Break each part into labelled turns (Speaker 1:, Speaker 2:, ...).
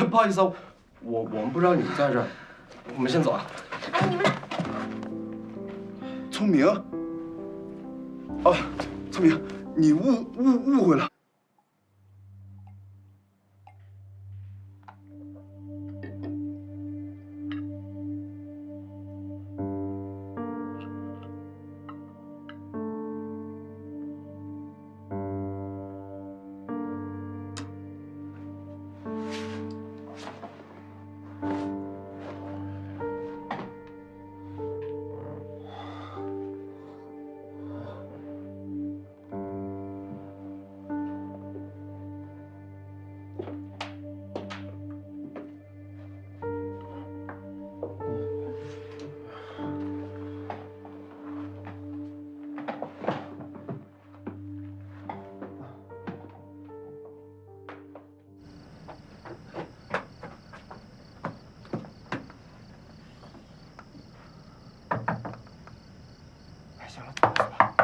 Speaker 1: 不好意思啊，我们不知道你在这儿，我们先走啊。
Speaker 2: 哎，你们俩，
Speaker 3: 聪明，啊，聪明，你误会了。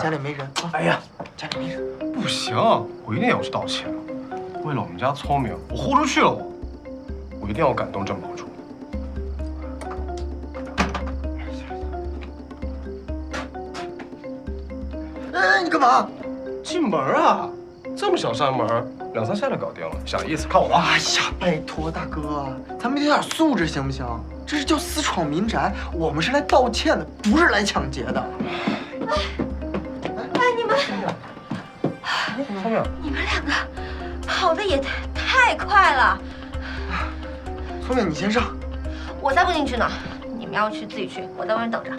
Speaker 4: 家里没人啊！
Speaker 1: 哎呀，
Speaker 4: 家里没人，
Speaker 1: 不行，我一定要去道歉。为了我们家聪明，我豁出去了，我一定要感动郑宝珠。
Speaker 4: 哎，你干嘛？
Speaker 1: 进门啊，这么小扇门，2、3下就搞定了，小意思，看我的。
Speaker 4: 哎呀，拜托大哥，咱们有点素质行不行？这是叫私闯民宅，我们是来道歉的，不是来抢劫的。
Speaker 2: 哎，你们
Speaker 1: 聪明，
Speaker 2: 你们两个跑的也太快了，
Speaker 4: 聪明，你先上。
Speaker 2: 我才不进去呢。你们要去自己去，我在外面等着。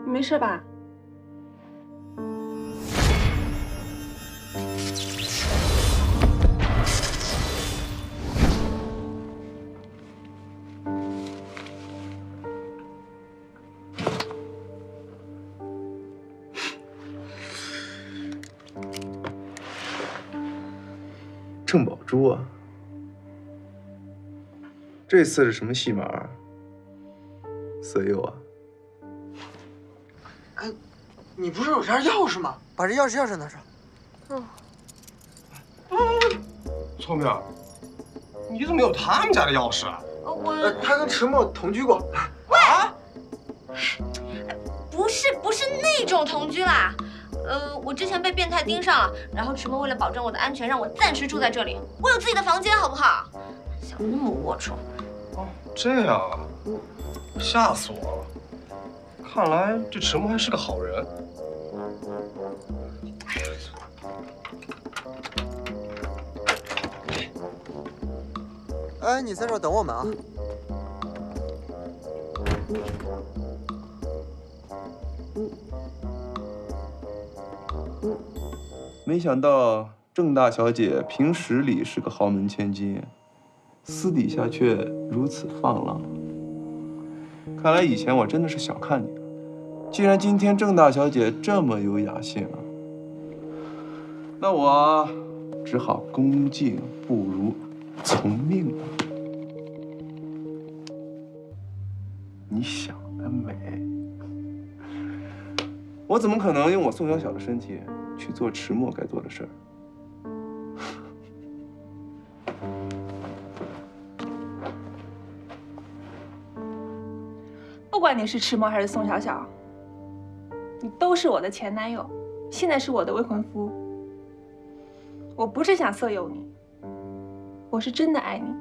Speaker 5: 你没事吧？
Speaker 3: 郑宝珠啊，这次是什么戏码？色诱啊？
Speaker 4: 哎，你不是有件钥匙吗？把这钥匙拿上。
Speaker 1: 聪明，你怎么有他们家的钥匙啊？
Speaker 4: 他跟迟墨同居过。
Speaker 2: 不是那种同居啦。我之前被变态盯上了，然后迟墨为了保证我的安全，让我暂时住在这里。我有自己的房间，好不好？想那么龌龊。
Speaker 1: 哦，这样啊，吓死我了。看来这迟墨还是个好人。
Speaker 4: 哎，你在这儿等我们啊。
Speaker 3: 没想到郑大小姐平时里是个豪门千金，私底下却如此放浪。看来以前我真的是小看你了。既然今天郑大小姐这么有雅兴，那我只好恭敬不如从命了。你想得美！我怎么可能用我宋小小的身体去做迟墨该做的事儿？
Speaker 5: 不管你是迟墨还是宋小小，你都是我的前男友，现在是我的未婚夫。我不是想色诱你，我是真的爱你。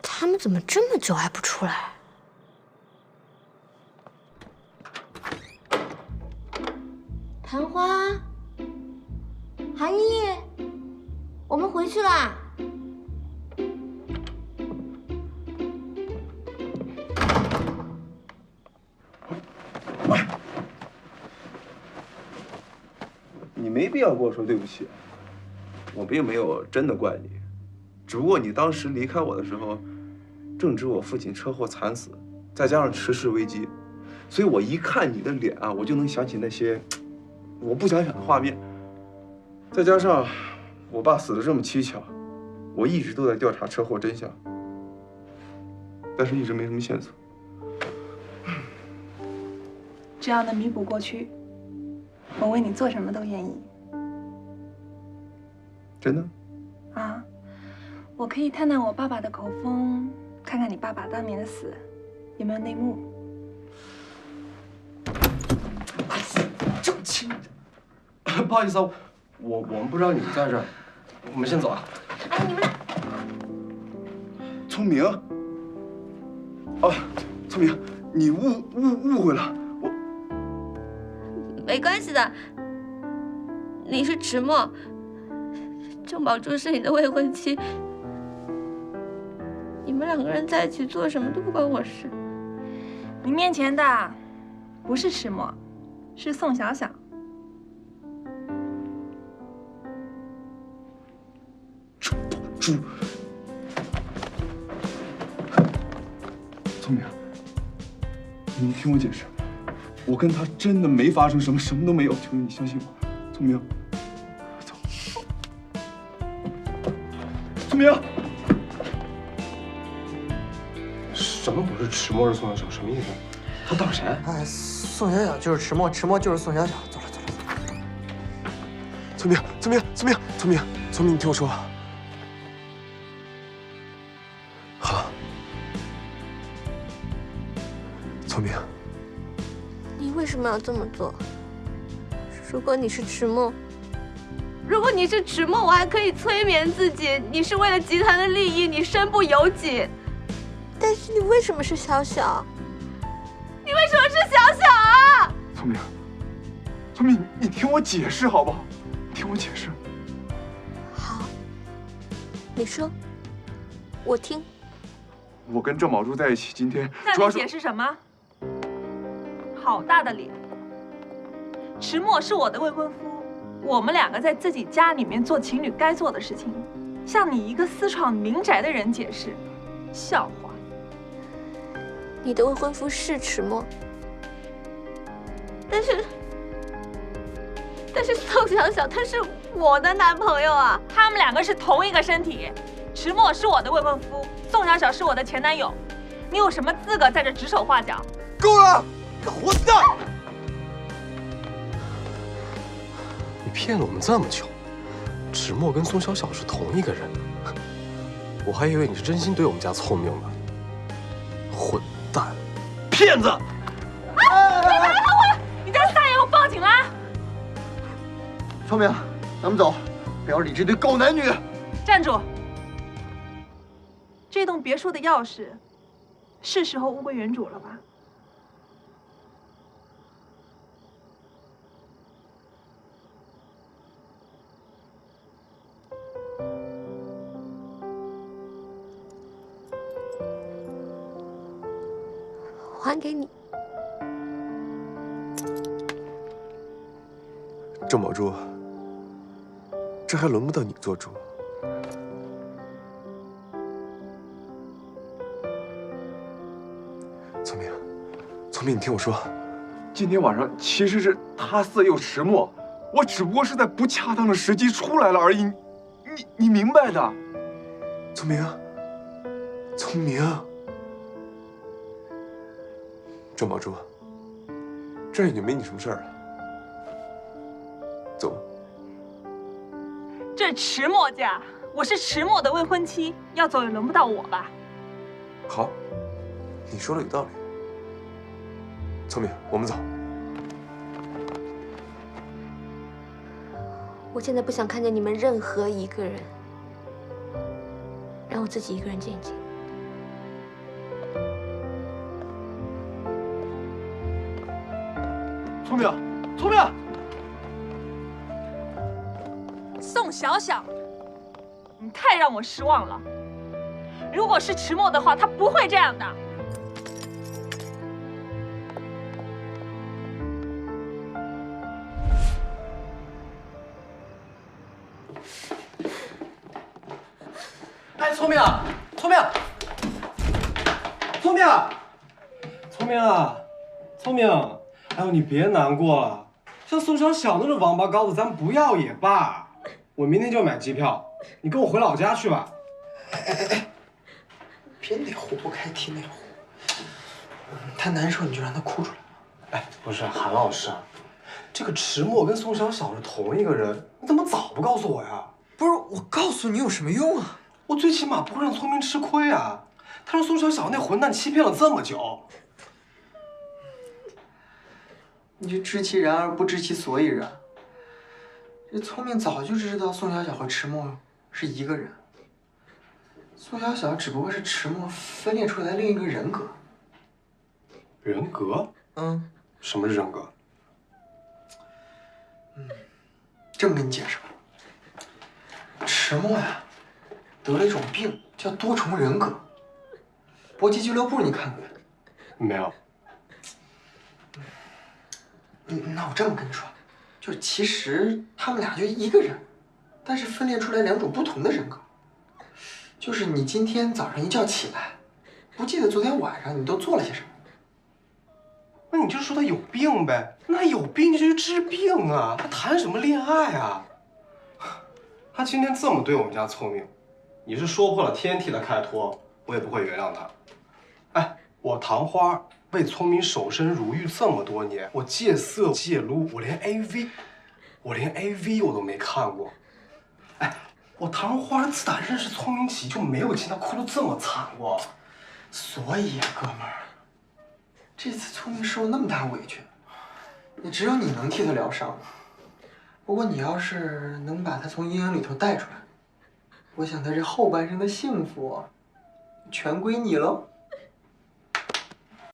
Speaker 2: 他们怎么这么久还不出来？昙花，韩毅，我们回去啦。
Speaker 3: 你没必要跟我说对不起。我并没有真的怪你，只不过你当时离开我的时候，正值我父亲车祸惨死，再加上持世危机，所以我一看你的脸啊，我就能想起那些我不想想的画面。再加上我爸死得这么蹊跷，我一直都在调查车祸真相，但是一直没什么线索。
Speaker 5: 只要能弥补过去，我为你做什么都愿意。
Speaker 3: 真的？
Speaker 5: 啊，我可以探探我爸爸的口风，看看你爸爸当年的死有没有内幕。
Speaker 1: 正亲，不好意思啊，我们不知道你在这儿，我们先走啊。
Speaker 2: 哎，你们俩，
Speaker 3: 聪明。哦，聪明，你误会了。
Speaker 2: 没关系的。你是迟墨，郑宝珠是你的未婚妻，你们两个人在一起做什么都不关我事。
Speaker 5: 你面前的不是迟墨，是宋小小。
Speaker 3: 郑宝珠，聪明，你听我解释，我跟他真的没发生什么，什么都没有，求你相信我，聪明。走，聪明。
Speaker 1: 什么不是迟墨是宋小小？什么意思？他当谁？
Speaker 4: 哎，宋小小就是迟墨，迟墨就是宋小小。走了走了走了。
Speaker 6: 聪明，你听我说。好，聪明，
Speaker 2: 你为什么要这么做？如果你是迟墨，我还可以催眠自己，你是为了集团的利益，你身不由己。但是你为什么是小小？你为什么是小小啊？
Speaker 3: 聪明，你听我解释好不好？你听我解释。
Speaker 2: 好，你说，我听。
Speaker 3: 我跟郑宝珠在一起，今天
Speaker 5: 那你解释什么？好大的脸！迟墨是我的未婚夫，我们两个在自己家里面做情侣该做的事情，向你一个私闯民宅的人解释，笑话。
Speaker 2: 你的未婚夫是迟墨，但是宋小小他是我的男朋友啊！
Speaker 5: 他们两个是同一个身体，迟墨是我的未婚夫，宋小小是我的前男友，你有什么资格在这指手画脚？
Speaker 6: 够了，活蛋！你骗了我们这么久，迟墨跟宋小小是同一个人，我还以为你是真心对我们家聪明呢。混蛋，骗子！
Speaker 5: 你再撒野，我报警啦！
Speaker 4: 聪明，咱们走，不要理这对狗男女。
Speaker 5: 站住！这栋别墅的钥匙，是时候物归原主了吧？
Speaker 2: 还给你。
Speaker 6: 郑宝珠，这还轮不到你做主。聪明，你听我说，
Speaker 3: 今天晚上其实是他色诱迟墨，我只不过是在不恰当的时机出来了而已，你明白的。
Speaker 6: 聪明，郑宝珠，这儿已经没你什么事儿了，走。
Speaker 5: 这迟墨家，我是迟墨的未婚妻，要走也轮不到我吧？
Speaker 6: 好，你说的有道理。聪明，我们走。
Speaker 2: 我现在不想看见你们任何一个人，让我自己一个人静一静。
Speaker 3: 聪明，
Speaker 5: 宋小小，你太让我失望了。如果是迟墨的话，他不会这样的。
Speaker 6: 聪明啊，聪明，聪明，聪明啊，聪明！哎呦，你别难过了，像宋小小那种王八羔子，咱不要也罢。我明天就买机票，你跟我回老家去吧。
Speaker 4: 别哪壶不开提哪壶。他难受你就让他哭出来。
Speaker 6: 哎，不是韩老师，这个迟墨跟宋小小是同一个人，你怎么早不告诉我呀？
Speaker 4: 不是我告诉你有什么用啊？
Speaker 6: 我最起码不会让聪明吃亏啊。他让宋小小那混蛋欺骗了这么久。
Speaker 4: 你就知其然而不知其所以然。这聪明早就知道宋小小和迟墨是一个人，宋小小只不过是迟墨分裂出来的另一个人格。
Speaker 6: 人格？
Speaker 4: 嗯，
Speaker 6: 什么是人格？
Speaker 4: 这么跟你解释吧，迟墨呀，得了一种病叫多重人格。搏击俱乐部你看过没？
Speaker 6: 没有。
Speaker 4: 那我这么跟你说，就是其实他们俩就一个人，但是分裂出来两种不同的人格。就是你今天早上一觉起来，不记得昨天晚上你都做了些什么。
Speaker 6: 那你就说他有病呗，那有病就去治病啊，他谈什么恋爱啊？他今天这么对我们家聪明，你是说破了天替他开脱，我也不会原谅他。哎，我唐花为聪明守身如玉这么多年，我戒色戒撸，我连 AV 我都没看过。哎，我唐花自打认识聪明起就没有见他哭得这么惨过。
Speaker 4: 所以呀，哥们儿，这次聪明受那么大委屈，也只有你能替他疗伤。不过你要是能把他从阴影里头带出来，我想他这后半生的幸福，全归你喽。